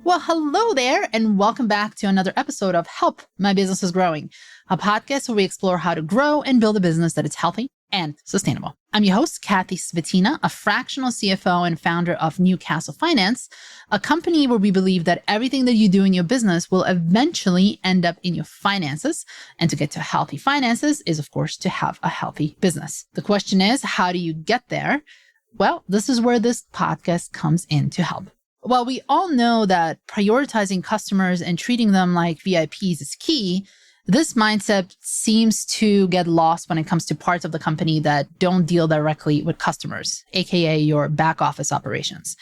Well, hello there, and welcome back to another episode of Help My Business is Growing, a podcast where we explore how to grow and build a business that is healthy and sustainable. I'm your host, Kathy Svitina, a fractional CFO and founder of Newcastle Finance, a company where we believe that everything that you do in your business will eventually end up in your finances. And to get to healthy finances is, of course, to have a healthy business. The question is, how do you get there? Well, this is where this podcast comes in to help. While we all know that prioritizing customers and treating them like VIPs is key, this mindset seems to get lost when it comes to parts of the company that don't deal directly with customers, aka your back office operations.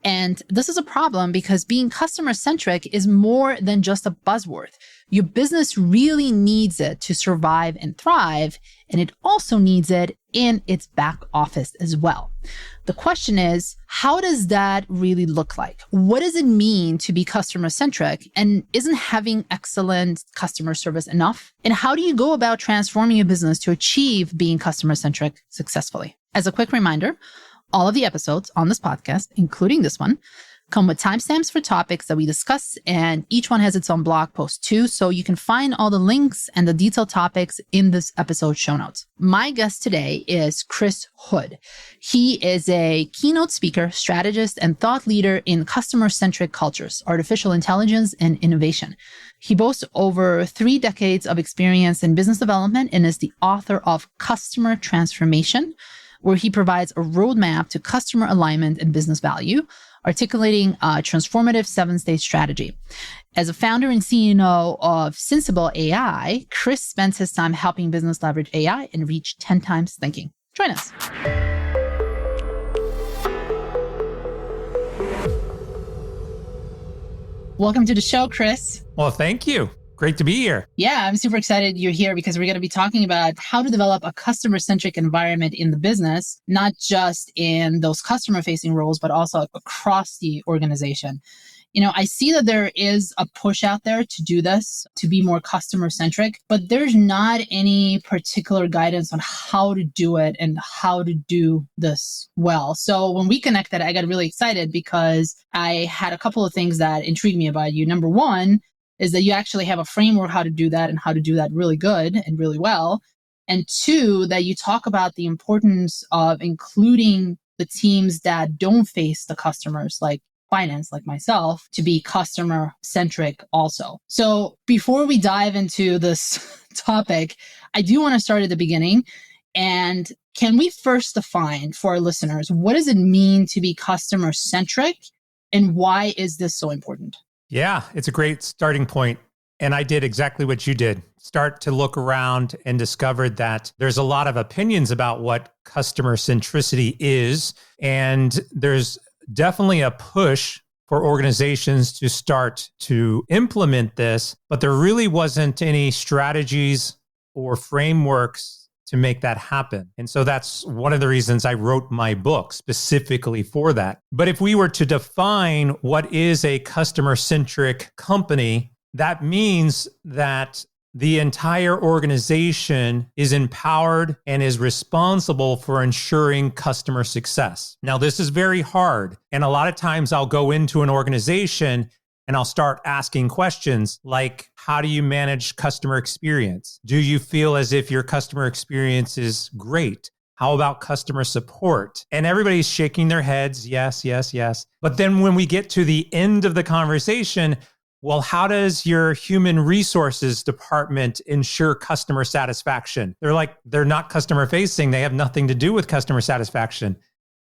And this is a problem because being customer-centric is more than just a buzzword. Your business really needs it to survive and thrive, and it also needs it in its back office as well. The question is, how does that really look like? What does it mean to be customer-centric? And isn't having excellent customer service enough? And how do you go about transforming your business to achieve being customer-centric successfully? As a quick reminder, all of the episodes on this podcast, including this one, come with timestamps for topics that we discuss, and each one has its own blog post too, so you can find all the links and the detailed topics in this episode show notes. My guest today is Chris Hood. He is a keynote speaker, strategist, and thought leader in customer-centric cultures, artificial intelligence, and innovation. He boasts over 3 decades of experience in business development and is the author of Customer Transformation, where he provides a roadmap to customer alignment and business value, articulating a transformative 7-stage strategy. As a founder and CEO of Sensible AI, Chris spends his time helping business leverage AI and reach 10 times thinking. Join us. Welcome to the show, Chris. Well, thank you. Great to be here. Yeah, I'm super excited you're here because we're going to be talking about how to develop a customer-centric environment in the business, not just in those customer-facing roles, but also across the organization. You know, I see that there is a push out there to do this, to be more customer-centric, but there's not any particular guidance on how to do it and how to do this well. So when we connected, I got really excited because I had a couple of things that intrigued me about you. Number one, is that you actually have a framework how to do that and how to do that really good and really well. And 2, that you talk about the importance of including the teams that don't face the customers, like finance, like myself, to be customer-centric also. So before we dive into this topic, I do want to start at the beginning. And can we first define for our listeners, what does it mean to be customer-centric and why is this so important? Yeah, it's a great starting point. And I did exactly what you did. Start to look around and discovered that there's a lot of opinions about what customer centricity is. And there's definitely a push for organizations to start to implement this, but there really wasn't any strategies or frameworks to make that happen. And so that's one of the reasons I wrote my book specifically for that. But if we were to define what is a customer-centric company, that means that the entire organization is empowered and is responsible for ensuring customer success. Now, this is very hard. And a lot of times I'll go into an organization and I'll start asking questions like, how do you manage customer experience? Do you feel as if your customer experience is great? How about customer support? And everybody's shaking their heads, yes, yes, yes. But then when we get to the end of the conversation, well, how does your human resources department ensure customer satisfaction? They're not customer facing. They have nothing to do with customer satisfaction.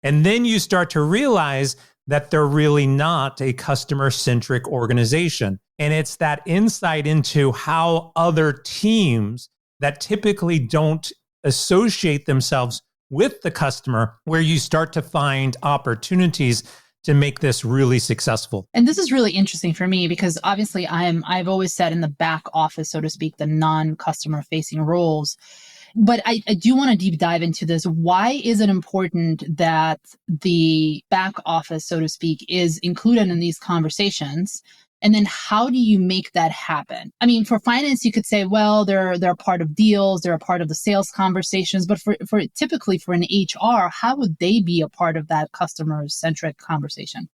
And then you start to realize that they're really not a customer-centric organization. And it's that insight into how other teams that typically don't associate themselves with the customer, where you start to find opportunities to make this really successful. And this is really interesting for me because obviously I've always said in the back office, so to speak, the non-customer facing roles. But I do want to deep dive into this. Why is it important that the back office, so to speak, is included in these conversations? And then how do you make that happen? I mean, for finance, you could say, well, they're a part of deals, they're a part of the sales conversations. But for typically for an HR, how would they be a part of that customer-centric conversation?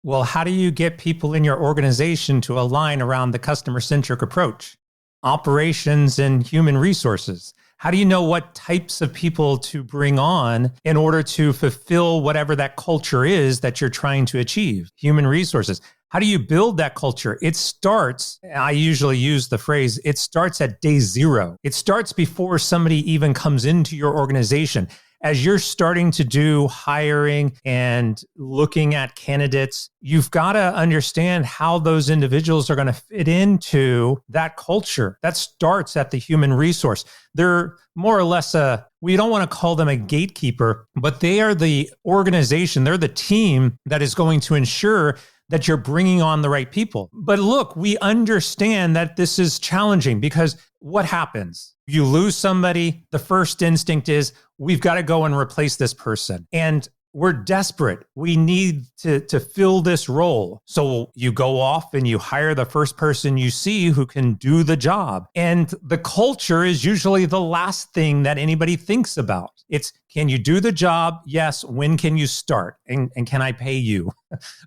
Well, how do you get people in your organization to align around the customer-centric approach? Operations and human resources. How do you know what types of people to bring on in order to fulfill whatever that culture is that you're trying to achieve? Human resources. How do you build that culture? It starts, I usually use the phrase, it starts at day zero. It starts before somebody even comes into your organization. As you're starting to do hiring and looking at candidates, you've got to understand how those individuals are going to fit into that culture. That starts at the human resource. They're more or less we don't want to call them a gatekeeper, but they are the organization. They're the team that is going to ensure that you're bringing on the right people. But look, we understand that this is challenging because what happens? You lose somebody, the first instinct is, we've got to go and replace this person. And we're desperate. We need to fill this role. So you go off and you hire the first person you see who can do the job. And the culture is usually the last thing that anybody thinks about. It's, can you do the job? Yes. When can you start? And can I pay you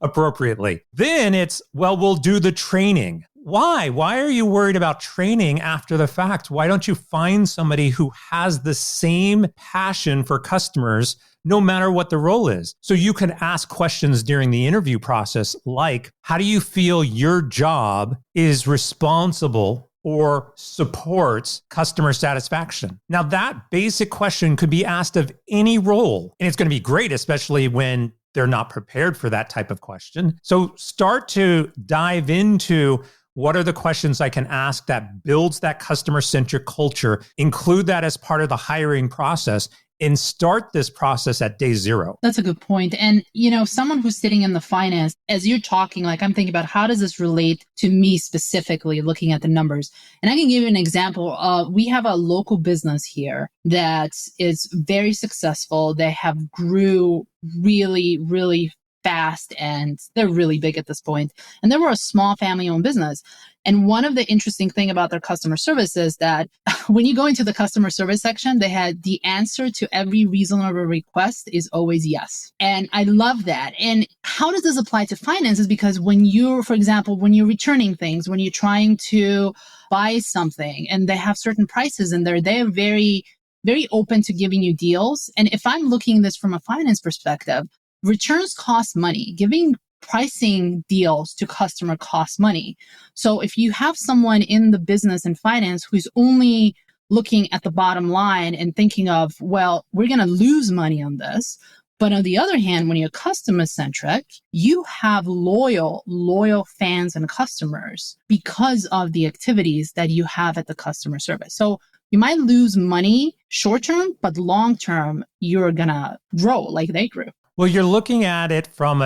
appropriately? Then it's, well, we'll do the training. Why? Why are you worried about training after the fact? Why don't you find somebody who has the same passion for customers no matter what the role is? So you can ask questions during the interview process like, how do you feel your job is responsible or supports customer satisfaction? Now, that basic question could be asked of any role, and it's going to be great, especially when they're not prepared for that type of question. So start to dive into what are the questions I can ask that builds that customer-centric culture, include that as part of the hiring process, and start this process at day zero. That's a good point. And, someone who's sitting in the finance, as you're talking, like I'm thinking about how does this relate to me specifically looking at the numbers? And I can give you an example. We have a local business here that is very successful. They have grew really, really fast and they're really big at this point. And they were a small family-owned business. And one of the interesting thing about their customer service is that when you go into the customer service section, they had the answer to every reasonable request is always yes. And I love that. And how does this apply to finance? Is because when you're, for example, when you're returning things, when you're trying to buy something and they have certain prices in there, they're very, very open to giving you deals. And if I'm looking at this from a finance perspective, returns cost money. Giving pricing deals to customer costs money. So if you have someone in the business and finance who's only looking at the bottom line and thinking of, well, we're going to lose money on this. But on the other hand, when you're customer-centric, you have loyal fans and customers because of the activities that you have at the customer service. So you might lose money short-term, but long-term, you're going to grow like they grew. Well, you're looking at it from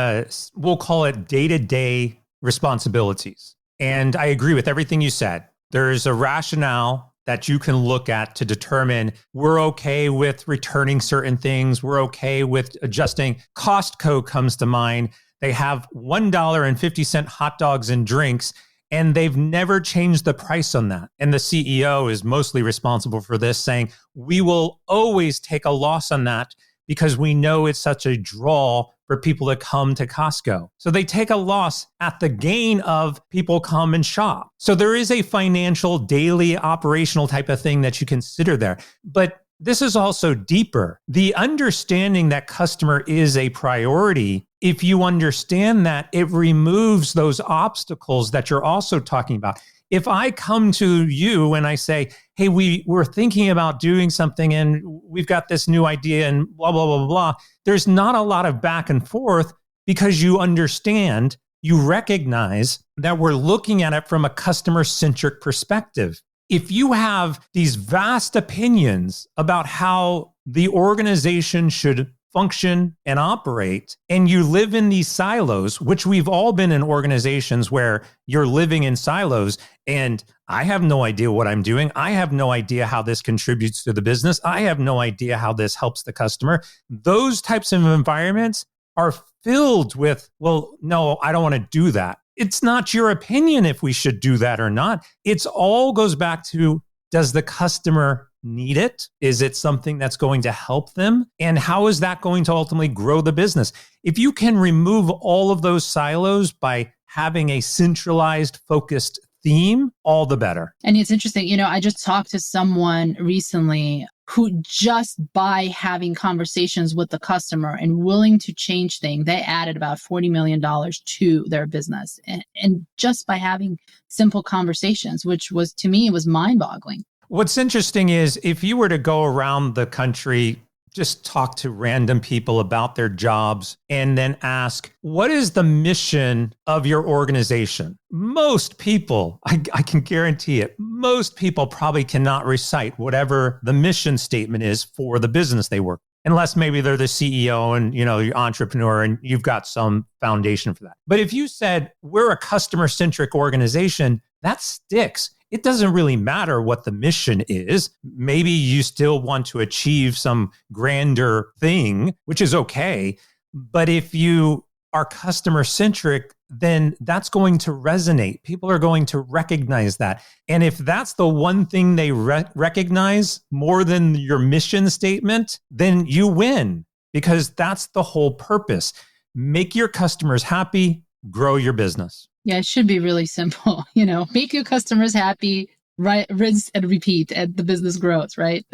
we'll call it day-to-day responsibilities. And I agree with everything you said. There's a rationale that you can look at to determine we're okay with returning certain things. We're okay with adjusting. Costco comes to mind. They have $1.50 hot dogs and drinks, and they've never changed the price on that. And the CEO is mostly responsible for this, saying, we will always take a loss on that because we know it's such a draw for people to come to Costco. So they take a loss at the gain of people come and shop. So there is a financial, daily, operational type of thing that you consider there. But this is also deeper. The understanding that customer is a priority, if you understand that, it removes those obstacles that you're also talking about. If I come to you and I say, hey, we're thinking about doing something and we've got this new idea and blah, blah, blah, blah, blah, there's not a lot of back and forth because you understand, you recognize that we're looking at it from a customer-centric perspective. If you have these vast opinions about how the organization should function and operate, and you live in these silos, which we've all been in organizations where you're living in silos, and I have no idea what I'm doing. I have no idea how this contributes to the business. I have no idea how this helps the customer. Those types of environments are filled with, well, no, I don't want to do that. It's not your opinion if we should do that or not. It's all goes back to, does the customer need it? Is it something that's going to help them? And how is that going to ultimately grow the business? If you can remove all of those silos by having a centralized, focused theme, all the better. And it's interesting, I just talked to someone recently who just by having conversations with the customer and willing to change things, they added about $40 million to their business. And just by having simple conversations, which was, to me, was mind-boggling. What's interesting is if you were to go around the country, just talk to random people about their jobs and then ask, what is the mission of your organization? Most people, I can guarantee it, most people probably cannot recite whatever the mission statement is for the business they work, unless maybe they're the CEO and, you're entrepreneur and you've got some foundation for that. But if you said, we're a customer-centric organization, that sticks. It doesn't really matter what the mission is. Maybe you still want to achieve some grander thing, which is okay. But if you are customer-centric, then that's going to resonate. People are going to recognize that. And if that's the one thing they recognize more than your mission statement, then you win, because that's the whole purpose. Make your customers happy, grow your business. Yeah, it should be really simple. Make your customers happy, right? Rinse and repeat, and the business grows, right?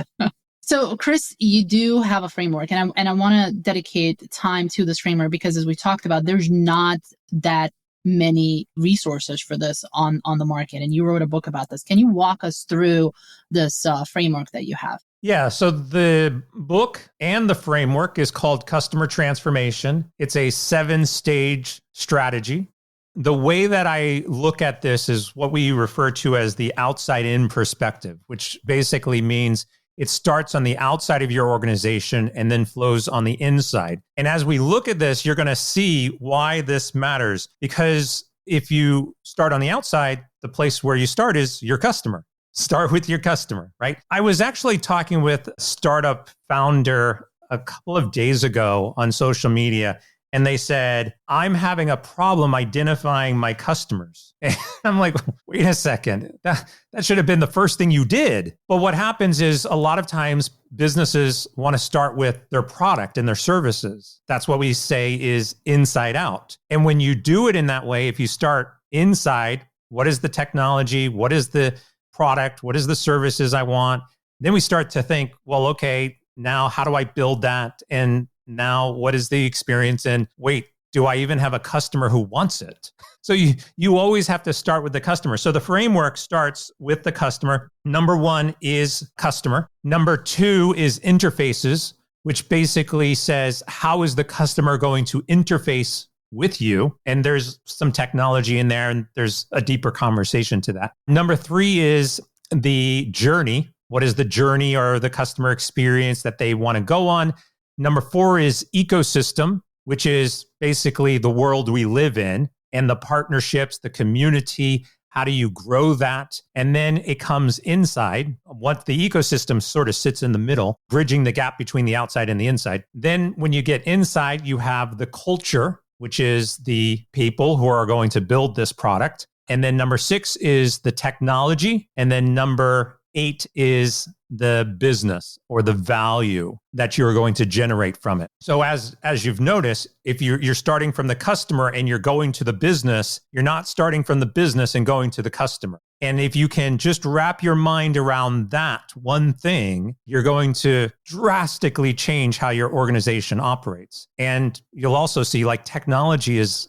So, Chris, you do have a framework, and I want to dedicate time to this framework because, as we talked about, there's not that many resources for this on the market, and you wrote a book about this. Can you walk us through this framework that you have? Yeah, so the book and the framework is called Customer Transformation. It's a 7-stage strategy. The way that I look at this is what we refer to as the outside-in perspective, which basically means it starts on the outside of your organization and then flows on the inside. And as we look at this, you're going to see why this matters. Because if you start on the outside, the place where you start is your customer. Start with your customer, right? I was actually talking with a startup founder a couple of days ago on social media, and they said, I'm having a problem identifying my customers. And I'm like, wait a second, that should have been the first thing you did. But what happens is a lot of times businesses want to start with their product and their services. That's what we say is inside out. And when you do it in that way, if you start inside, what is the technology? What is the product? What is the services I want? Then we start to think, well, okay, now how do I build that? And now what is the experience? And wait, do I even have a customer who wants it? So you always have to start with the customer. So the framework starts with the customer. Number 1 is customer. Number 2 is interfaces, which basically says, how is the customer going to interface with you? And there's some technology in there, and there's a deeper conversation to that. Number 3 is the journey. What is the journey or the customer experience that they want to go on? Number 4 is ecosystem, which is basically the world we live in and the partnerships, the community. How do you grow that? And then it comes inside. What the ecosystem sort of sits in the middle, bridging the gap between the outside and the inside. Then when you get inside, you have the culture, which is the people who are going to build this product. And then number 6 is the technology. And then number 8 is the business or the value that you're going to generate from it. So as you've noticed, if you're starting from the customer and you're going to the business, you're not starting from the business and going to the customer. And if you can just wrap your mind around that one thing, you're going to drastically change how your organization operates. And you'll also see like technology is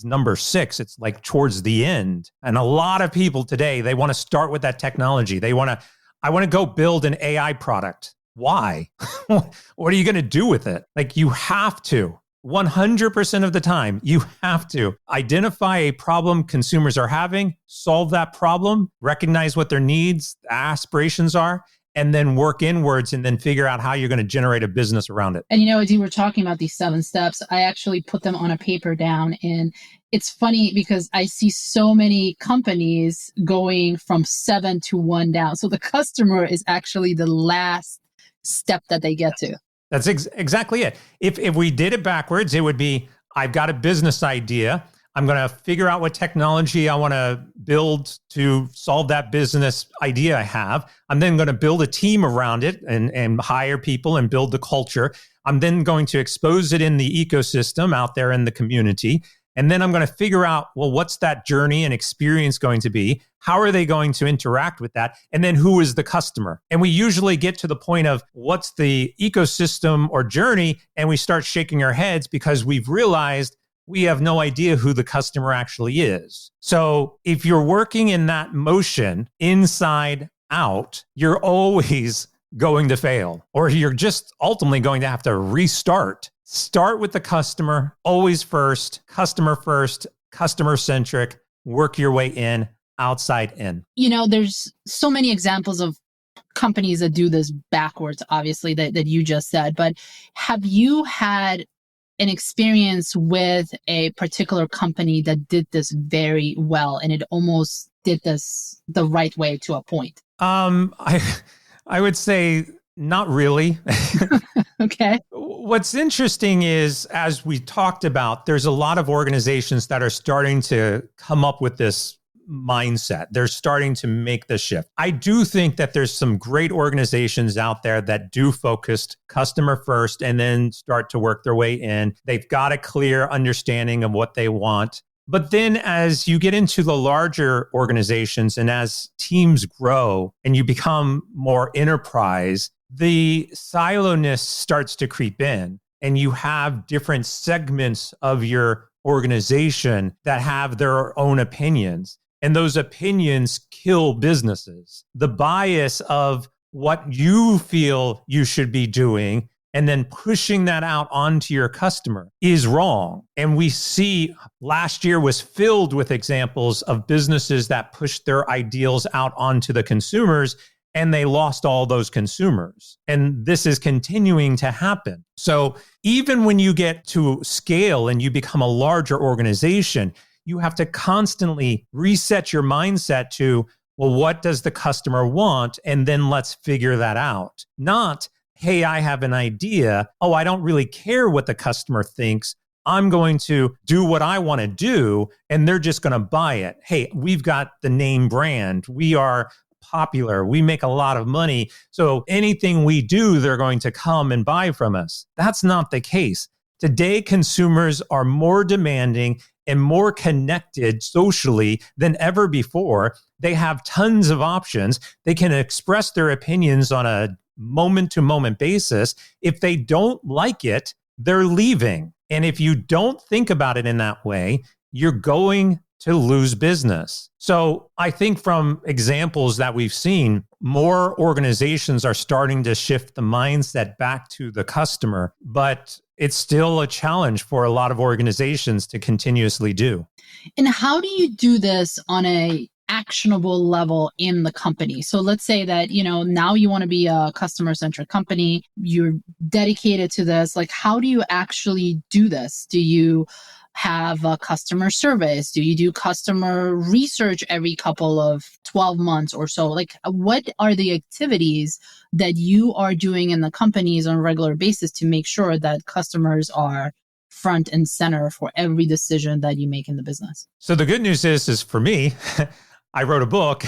number 6. It's like towards the end. And a lot of people today, they want to start with that technology. I want to go build an AI product. Why? What are you going to do with it? Like you have to. 100% of the time, you have to identify a problem consumers are having, solve that problem, recognize what their needs, aspirations are, and then work inwards and then figure out how you're going to generate a business around it. And as you were talking about these 7 steps, I actually put them on a paper down. And it's funny because I see so many companies going from 7 to 1 down. So the customer is actually the last step that they get to. That's exactly it. If we did it backwards, it would be, I've got a business idea. I'm going to figure out what technology I want to build to solve that business idea I have. I'm then going to build a team around it and hire people and build the culture. I'm then going to expose it in the ecosystem out there in the community. And then I'm going to figure out, well, what's that journey and experience going to be? How are they going to interact with that? And then who is the customer? And we usually get to the point of what's the ecosystem or journey, and we start shaking our heads because we've realized we have no idea who the customer actually is. So if you're working in that motion inside out, you're always going to fail, or you're just ultimately going to have to restart. Start with the customer, always first, customer-centric, work your way in, outside in. There's so many examples of companies that do this backwards, obviously, that you just said, but have you had an experience with a particular company that did this very well and it almost did this the right way to a point? I would say not really. Okay. What's interesting is, as we talked about, there's a lot of organizations that are starting to come up with this mindset. They're starting to make the shift. I do think that there's some great organizations out there that do focus customer first and then start to work their way in. They've got a clear understanding of what they want. But then as you get into the larger organizations and as teams grow and you become more enterprise, the siloness starts to creep in, and you have different segments of your organization that have their own opinions. And those opinions kill businesses. The bias of what you feel you should be doing and then pushing that out onto your customer is wrong. And we see last year was filled with examples of businesses that pushed their ideals out onto the consumers, and they lost all those consumers. And this is continuing to happen. So even when you get to scale and you become a larger organization, you have to constantly reset your mindset to, well, what does the customer want? And then let's figure that out. Not, hey, I have an idea. Oh, I don't really care what the customer thinks. I'm going to do what I want to do, and they're just going to buy it. Hey, we've got the name brand. We are popular. We make a lot of money. So anything we do, they're going to come and buy from us. That's not the case. Today, consumers are more demanding and more connected socially than ever before. They have tons of options. They can express their opinions on a moment-to-moment basis. If they don't like it, they're leaving. And if you don't think about it in that way, you're going to lose business. So I think from examples that we've seen, more organizations are starting to shift the mindset back to the customer, but it's still a challenge for a lot of organizations to continuously do. And how do you do this on a actionable level in the company? So let's say that, now you want to be a customer-centric company, you're dedicated to this. Like, how do you actually do this? Do you have a customer service? Do you do customer research every couple of 12 months or so? Like, what are the activities that you are doing in the companies on a regular basis to make sure that customers are front and center for every decision that you make in the business? So the good news is for me, I wrote a book,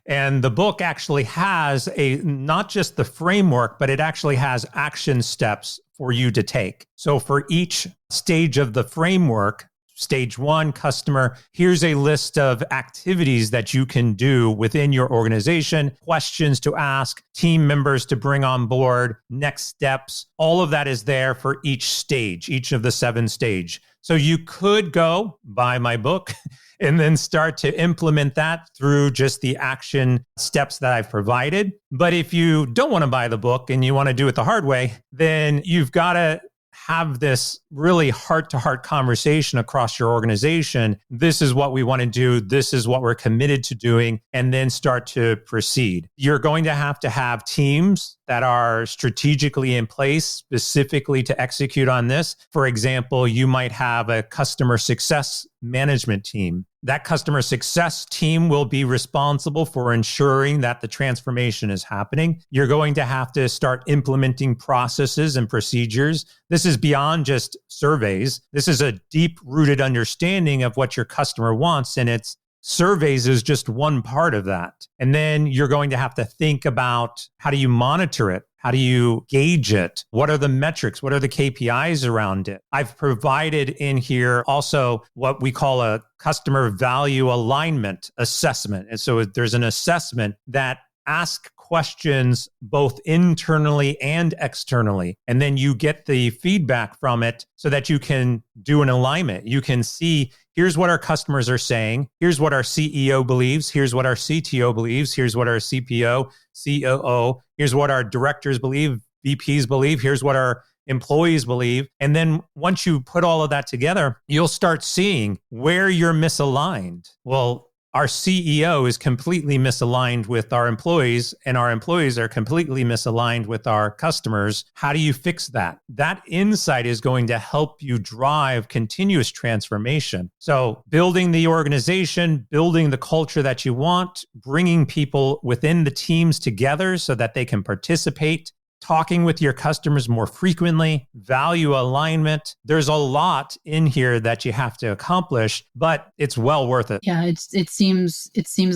and the book actually has not just the framework, but it actually has action steps for you to take. So for each stage of the framework, stage 1, customer, here's a list of activities that you can do within your organization, questions to ask, team members to bring on board, next steps. All of that is there for each stage, each of the 7 stages. So you could go buy my book and then start to implement that through just the action steps that I've provided. But if you don't want to buy the book and you want to do it the hard way, then you've got to have this really heart-to-heart conversation across your organization. This is what we want to do. This is what we're committed to doing, and then start to proceed. You're going to have teams that are strategically in place specifically to execute on this. For example, you might have a customer success management team That customer success team will be responsible for ensuring that the transformation is happening. You're going to have to start implementing processes and procedures. This is beyond just surveys. This is a deep-rooted understanding of what your customer wants, and it's surveys is just one part of that. And then you're going to have to think about, how do you monitor it? How do you gauge it? What are the metrics? What are the KPIs around it? I've provided in here also what we call a customer value alignment assessment. And so there's an assessment that asks questions both internally and externally. And then you get the feedback from it so that you can do an alignment. You can see, here's what our customers are saying. Here's what our CEO believes. Here's what our CTO believes. Here's what our CPO, COO. Here's what our directors believe, VPs believe. Here's what our employees believe. And then once you put all of that together, you'll start seeing where you're misaligned. Well, our CEO is completely misaligned with our employees, and our employees are completely misaligned with our customers. How do you fix that? That insight is going to help you drive continuous transformation. So building the organization, building the culture that you want, bringing people within the teams together so that they can participate, talking with your customers more frequently, value alignment. There's a lot in here that you have to accomplish, but it's well worth it. Yeah, it seems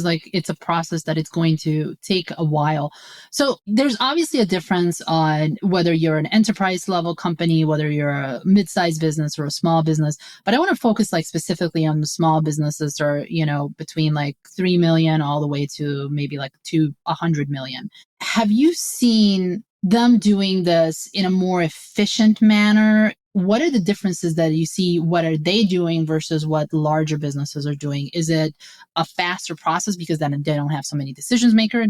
like it's a process that it's going to take a while. So there's obviously a difference on whether you're an enterprise level company, whether you're a mid-sized business or a small business. But I want to focus like specifically on the small businesses, or between like 3 million all the way to maybe like to 100 million. Have you seen them doing this in a more efficient manner? What are the differences that you see? What are they doing versus what larger businesses are doing? Is it a faster process because then they don't have so many decision makers,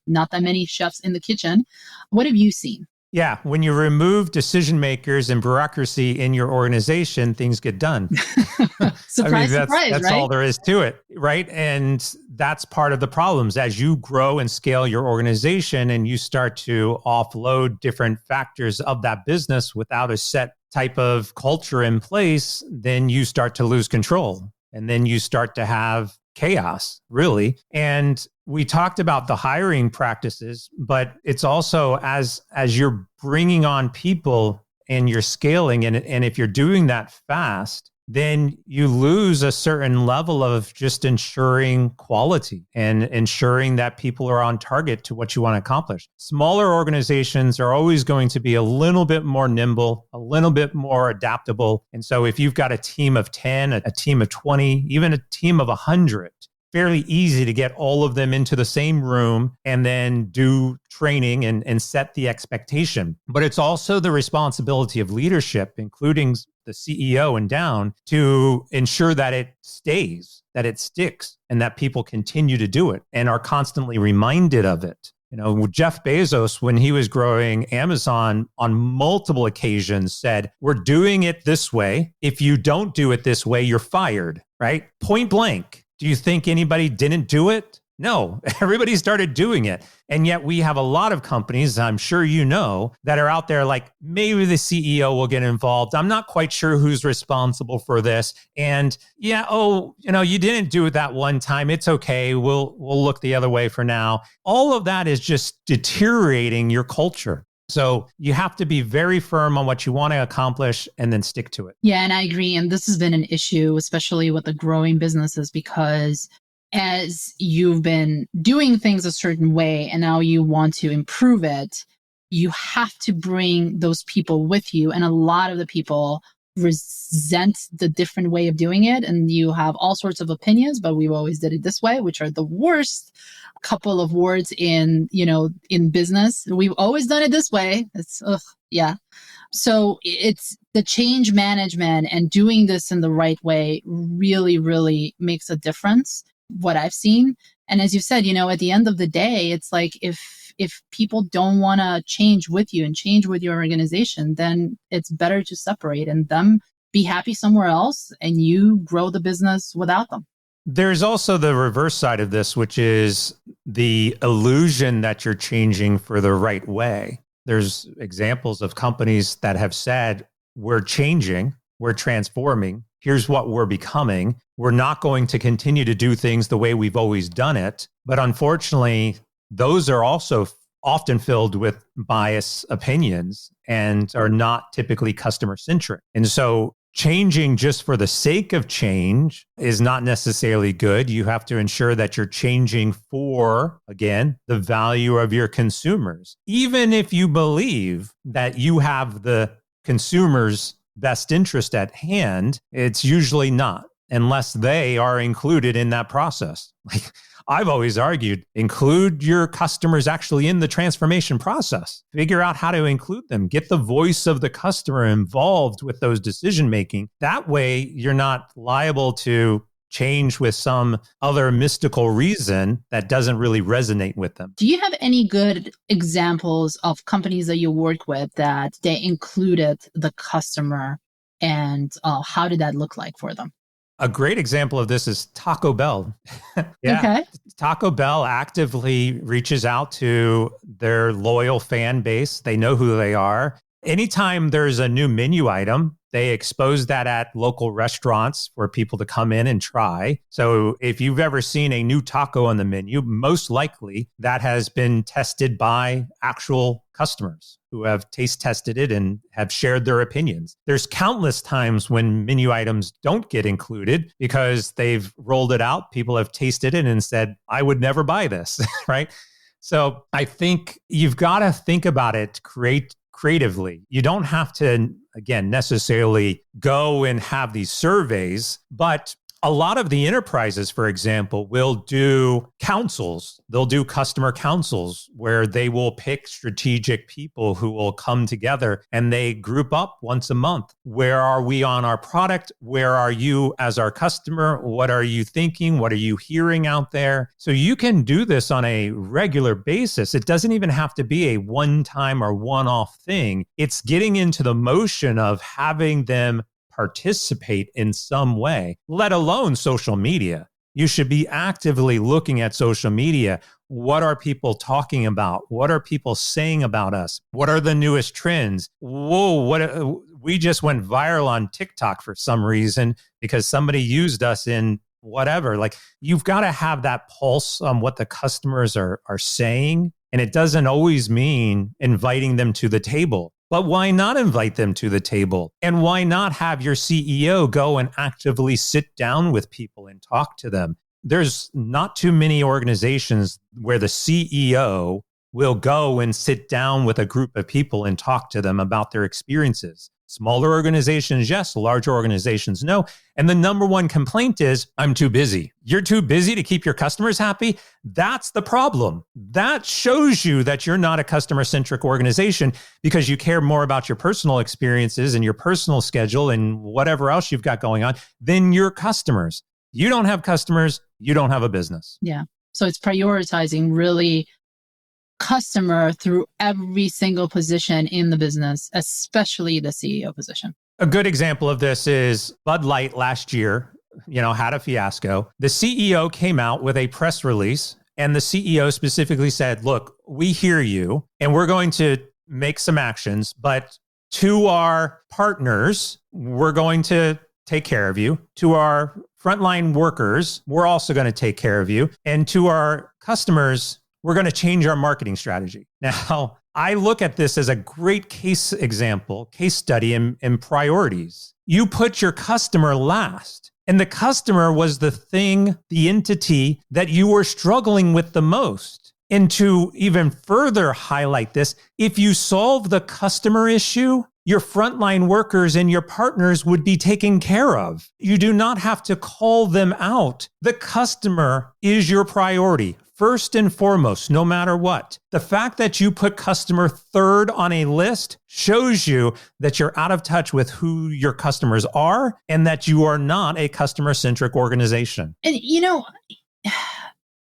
not that many chefs in the kitchen? What have you seen? Yeah, when you remove decision makers and bureaucracy in your organization, things get done. Surprise, that's right? all there is to it, right? And that's part of the problems. As you grow and scale your organization and you start to offload different factors of that business without a set type of culture in place, then you start to lose control. And then you start to have chaos, really. And we talked about the hiring practices, but it's also as you're bringing on people and you're scaling, and if you're doing that fast, then you lose a certain level of just ensuring quality and ensuring that people are on target to what you want to accomplish. Smaller organizations are always going to be a little bit more nimble, a little bit more adaptable. And so if you've got a team of 10, a team of 20, even a team of 100, fairly easy to get all of them into the same room and then do training and set the expectation. But it's also the responsibility of leadership, including the CEO and down, to ensure that it stays, that it sticks, and that people continue to do it and are constantly reminded of it. Jeff Bezos, when he was growing Amazon, on multiple occasions said, we're doing it this way. If you don't do it this way, you're fired, right? Point blank. Do you think anybody didn't do it? No, everybody started doing it. And yet we have a lot of companies, I'm sure you know, that are out there like, maybe the CEO will get involved. I'm not quite sure who's responsible for this. And you didn't do it that one time. It's okay. We'll look the other way for now. All of that is just deteriorating your culture. So you have to be very firm on what you want to accomplish and then stick to it. Yeah, and I agree. And this has been an issue, especially with the growing businesses, because as you've been doing things a certain way and now you want to improve it, you have to bring those people with you. And a lot of the people resent the different way of doing it. And you have all sorts of opinions, but we've always did it this way, which are the worst couple of words in business. We've always done it this way. It's, yeah. So it's the change management and doing this in the right way really, really makes a difference, what I've seen. And as you said, at the end of the day, it's like if people don't want to change with you and change with your organization, then it's better to separate and them be happy somewhere else and you grow the business without them. There's also the reverse side of this, which is the illusion that you're changing for the right way. There's examples of companies that have said, we're changing, we're transforming, here's what we're becoming. we're not going to continue to do things the way we've always done it. But unfortunately, those are also often filled with biased opinions and are not typically customer centric. And so changing just for the sake of change is not necessarily good. You have to ensure that you're changing for, again, the value of your consumers. Even if you believe that you have the consumer's best interest at hand, it's usually not, unless they are included in that process. Like I've always argued, include your customers actually in the transformation process. Figure out how to include them. Get the voice of the customer involved with those decision making. That way, you're not liable to change with some other mystical reason that doesn't really resonate with them. Do you have any good examples of companies that you work with that they included the customer, and how did that look like for them? A great example of this is Taco Bell. Okay. Taco Bell actively reaches out to their loyal fan base. They know who they are. Anytime there's a new menu item, they expose that at local restaurants for people to come in and try. So if you've ever seen a new taco on the menu, most likely that has been tested by actual customers who have taste tested it and have shared their opinions. There's countless times when menu items don't get included because they've rolled it out. People have tasted it and said, I would never buy this, right? So I think you've got to think about it creatively. You don't have to, again, necessarily go and have these surveys, but a lot of the enterprises, for example, will do councils. They'll do customer councils where they will pick strategic people who will come together and they group up once a month. Where are we on our product? Where are you as our customer? What are you thinking? What are you hearing out there? So you can do this on a regular basis. It doesn't even have to be a one-time or one-off thing. It's getting into the motion of having them participate in some way, let alone social media. You should be actively looking at social media. What are people talking about? What are people saying about us? What are the newest trends? Whoa, we just went viral on TikTok for some reason because somebody used us in whatever. Like you've got to have that pulse on what the customers are saying. And it doesn't always mean inviting them to the table. But why not invite them to the table? And why not have your CEO go and actively sit down with people and talk to them? There's not too many organizations where the CEO will go and sit down with a group of people and talk to them about their experiences. Smaller organizations, yes. Larger organizations, no. And the number one complaint is, I'm too busy. You're too busy to keep your customers happy? That's the problem. That shows you that you're not a customer-centric organization because you care more about your personal experiences and your personal schedule and whatever else you've got going on than your customers. You don't have customers, you don't have a business. Yeah. So it's prioritizing really customer through every single position in the business, especially the CEO position. A good example of this is Bud Light last year, had a fiasco. The CEO came out with a press release and the CEO specifically said, look, we hear you and we're going to make some actions, but to our partners, we're going to take care of you. To our frontline workers, we're also going to take care of you. And to our customers, we're going to change our marketing strategy. Now, I look at this as a great case study in priorities. You put your customer last, and the customer was the entity that you were struggling with the most. And to even further highlight this, if you solve the customer issue, your frontline workers and your partners would be taken care of. You do not have to call them out. The customer is your priority. First and foremost, no matter what. The fact that you put customer third on a list shows you that you're out of touch with who your customers are and that you are not a customer-centric organization. And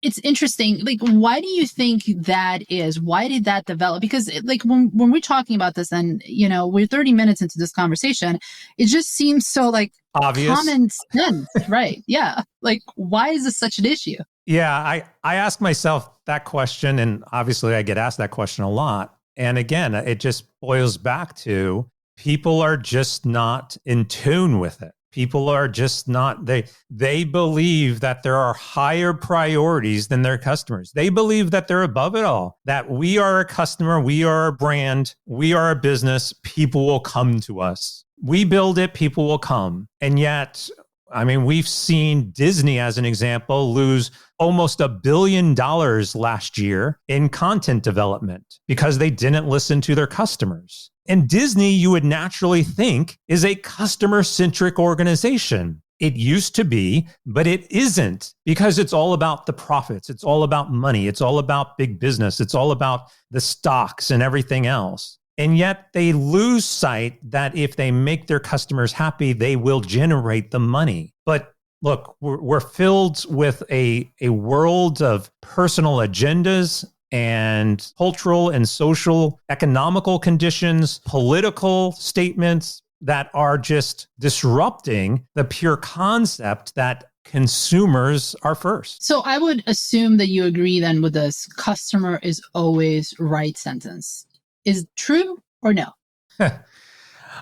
it's interesting. Like, why do you think that is? Why did that develop? Because when we're talking about this and, we're 30 minutes into this conversation, it just seems so obvious. Common sense, right? Yeah. Like, why is this such an issue? Yeah, I ask myself that question, and obviously I get asked that question a lot. And again, it just boils back to people are just not in tune with it. People are just not, they believe that there are higher priorities than their customers. They believe that they're above it all, that we are a customer, we are a brand, we are a business, people will come to us. We build it, people will come. And yet, I mean, we've seen Disney, as an example, lose almost $1 billion last year in content development because they didn't listen to their customers. And Disney, you would naturally think, is a customer-centric organization. It used to be, but it isn't, because it's all about the profits. It's all about money. It's all about big business. It's all about the stocks and everything else. And yet they lose sight that if they make their customers happy, they will generate the money. But look, we're filled with a world of personal agendas and cultural and social economical conditions, political statements that are just disrupting the pure concept that consumers are first. So I would assume that you agree then with this customer is always right sentence. Is it true or no?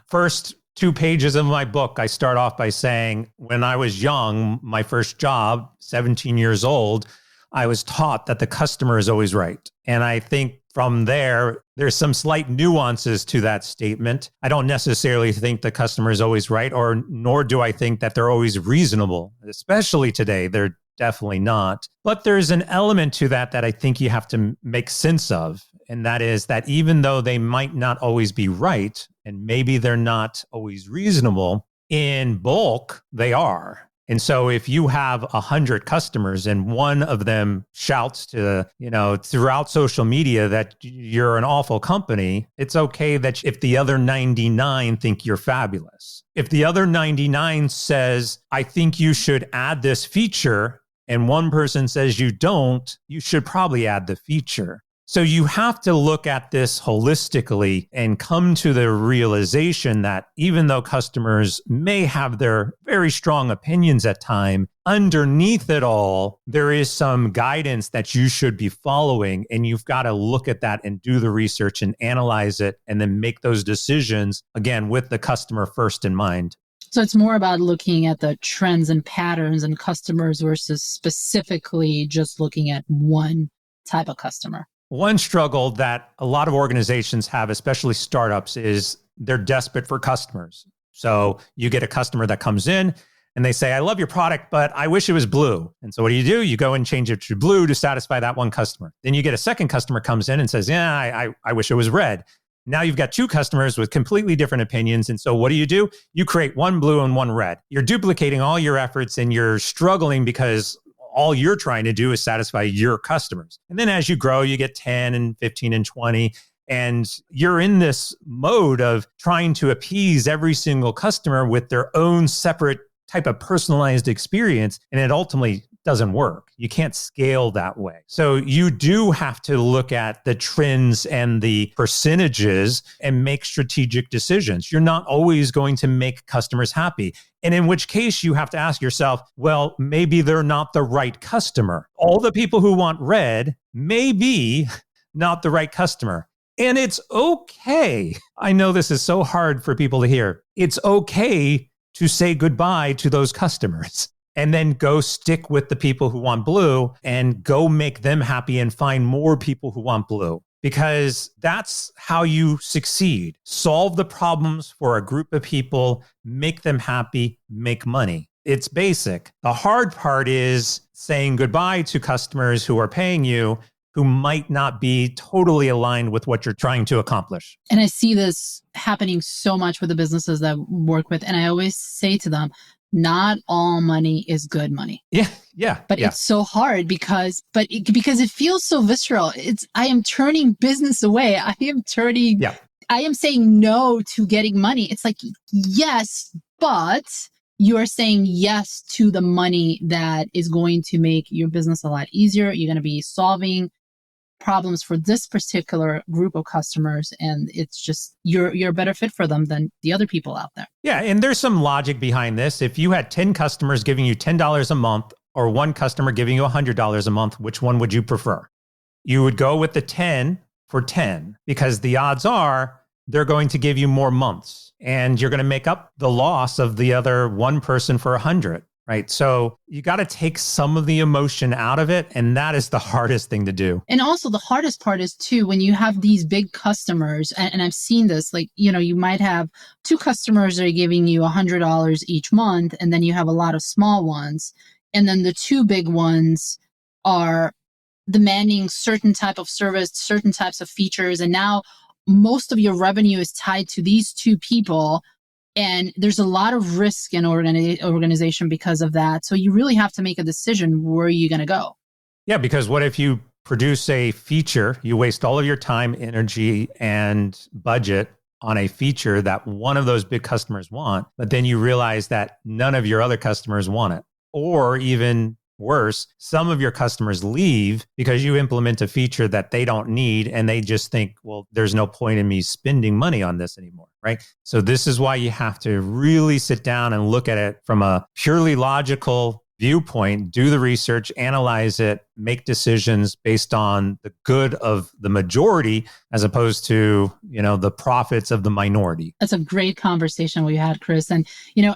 First 2 pages of my book, I start off by saying, when I was young, my first job, 17 years old, I was taught that the customer is always right. And I think from there's some slight nuances to that statement. I don't necessarily think the customer is always right, nor do I think that they're always reasonable, especially today. They're definitely not. But there's an element to that I think you have to make sense of. And that is that even though they might not always be right, and maybe they're not always reasonable, in bulk, they are. And so if you have 100 customers and one of them shouts to, throughout social media that you're an awful company, it's okay that if the other 99 think you're fabulous. If the other 99 says, I think you should add this feature, and one person says you don't, you should probably add the feature. So you have to look at this holistically and come to the realization that even though customers may have their very strong opinions at times, underneath it all, there is some guidance that you should be following. And you've got to look at that and do the research and analyze it and then make those decisions, again, with the customer first in mind. So it's more about looking at the trends and patterns and customers versus specifically just looking at one type of customer. One struggle that a lot of organizations have, especially startups, is they're desperate for customers. So you get a customer that comes in and they say, I love your product, but I wish it was blue. And so what do? You go and change it to blue to satisfy that one customer. Then you get a second customer comes in and says, yeah, I wish it was red. Now you've got 2 customers with completely different opinions. And so what do? You create one blue and one red. You're duplicating all your efforts and you're struggling because all you're trying to do is satisfy your customers. And then as you grow, you get 10 and 15 and 20. And you're in this mode of trying to appease every single customer with their own separate type of personalized experience. And it ultimately doesn't work. You can't scale that way. So you do have to look at the trends and the percentages and make strategic decisions. You're not always going to make customers happy. And in which case you have to ask yourself, well, maybe they're not the right customer. All the people who want red may be not the right customer. And it's okay. I know this is so hard for people to hear. It's okay to say goodbye to those customers. And then go stick with the people who want blue and go make them happy and find more people who want blue. Because that's how you succeed. Solve the problems for a group of people, make them happy, make money. It's basic. The hard part is saying goodbye to customers who are paying you, who might not be totally aligned with what you're trying to accomplish. And I see this happening so much with the businesses that I work with. And I always say to them, not all money is good money. Yeah. But it's so hard because it feels so visceral. I am turning business away. I am saying no to getting money. It's like, yes, but you are saying yes to the money that is going to make your business a lot easier. You're going to be solving problems for this particular group of customers, and it's just you're a better fit for them than the other people out there. Yeah, and there's some logic behind this. If you had 10 customers giving you $10 a month or one customer giving you $100 a month, which one would you prefer? You would go with the 10 for 10 because the odds are they're going to give you more months and you're going to make up the loss of the other one person for 100. Right. So you got to take some of the emotion out of it. And that is the hardest thing to do. And also the hardest part is too, when you have these big customers, and I've seen this, like, you might have two customers that are giving you $100 each month, and then you have a lot of small ones. And then the two big ones are demanding certain type of service, certain types of features. And now most of your revenue is tied to these two people. And there's a lot of risk in organization because of that. So you really have to make a decision where you're going to go. Yeah, because what if you produce a feature, you waste all of your time, energy, and budget on a feature that one of those big customers want, but then you realize that none of your other customers want it. Or even worse, some of your customers leave because you implement a feature that they don't need and they just think, well, there's no point in me spending money on this anymore, right? So this is why you have to really sit down and look at it from a purely logical viewpoint, do the research, analyze it, make decisions based on the good of the majority as opposed to, the profits of the minority. That's a great conversation we had, Chris. And,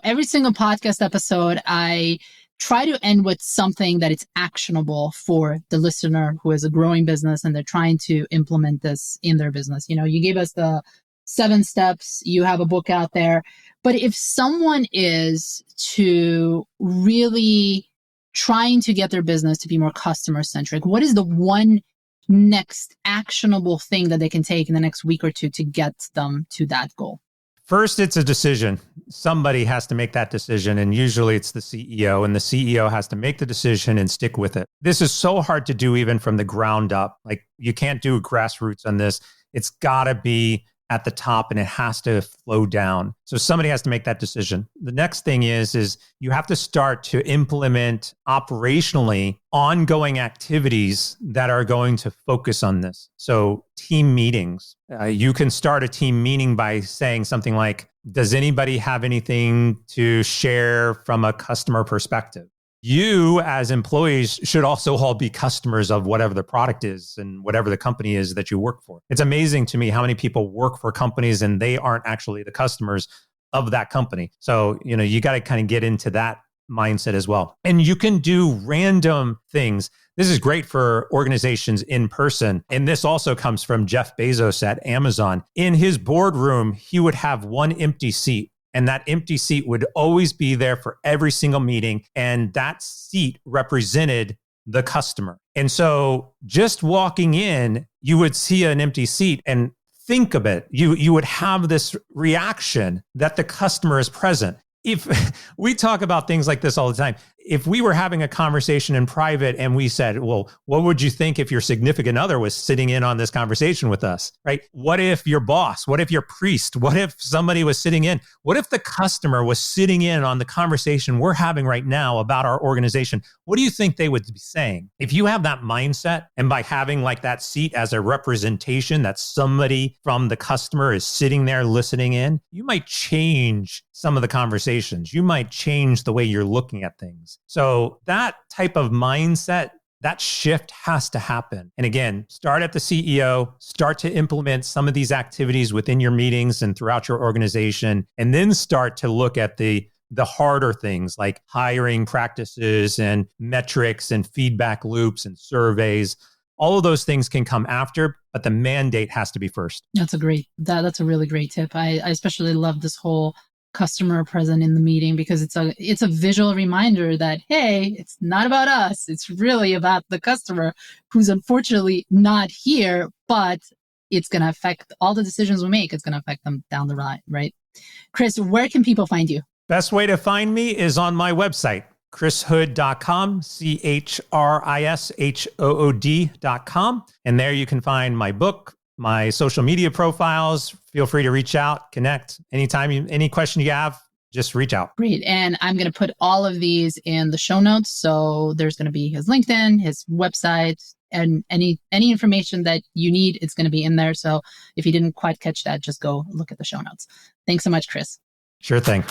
every single podcast episode, I try to end with something that it's actionable for the listener who has a growing business and they're trying to implement this in their business. You gave us the 7 steps, you have a book out there. But if someone is to really trying to get their business to be more customer centric, what is the one next actionable thing that they can take in the next week or two to get them to that goal? First, it's a decision. Somebody has to make that decision. And usually it's the CEO, and the CEO has to make the decision and stick with it. This is so hard to do even from the ground up. Like, you can't do grassroots on this. It's got to be at the top and it has to flow down. So somebody has to make that decision. The next thing is you have to start to implement operationally ongoing activities that are going to focus on this. So team meetings. You can start a team meeting by saying something like, does anybody have anything to share from a customer perspective? You as employees should also all be customers of whatever the product is and whatever the company is that you work for. It's amazing to me how many people work for companies and they aren't actually the customers of that company. So, you got to kind of get into that mindset as well. And you can do random things. This is great for organizations in person. And this also comes from Jeff Bezos at Amazon. In his boardroom, he would have one empty seat. And that empty seat would always be there for every single meeting. And that seat represented the customer. And so just walking in, you would see an empty seat and think of it. You would have this reaction that the customer is present. If we talk about things like this all the time, if we were having a conversation in private and we said, well, what would you think if your significant other was sitting in on this conversation with us, right? What if your boss, what if your priest, what if somebody was sitting in? What if the customer was sitting in on the conversation we're having right now about our organization? What do you think they would be saying? If you have that mindset, and by having like that seat as a representation that somebody from the customer is sitting there listening in, you might change some of the conversations. You might change the way you're looking at things. So that type of mindset, that shift has to happen. And again, start at the CEO, start to implement some of these activities within your meetings and throughout your organization, and then start to look at the harder things like hiring practices and metrics and feedback loops and surveys. All of those things can come after, but the mandate has to be first. That's a really great tip. I especially love this whole customer present in the meeting because it's a visual reminder that, hey, it's not about us. It's really about the customer who's unfortunately not here, but it's going to affect all the decisions we make. It's going to affect them down the line, right? Chris, where can people find you? Best way to find me is on my website, chrishood.com, CHRISHOOD.com. And there you can find my book, my social media profiles. Feel free to reach out, connect anytime. Any question you have, just reach out. Great. And I'm going to put all of these in the show notes. So there's going to be his LinkedIn, his website, and any information that you need, it's going to be in there. So if you didn't quite catch that, just go look at the show notes. Thanks so much, Chris. Sure thing.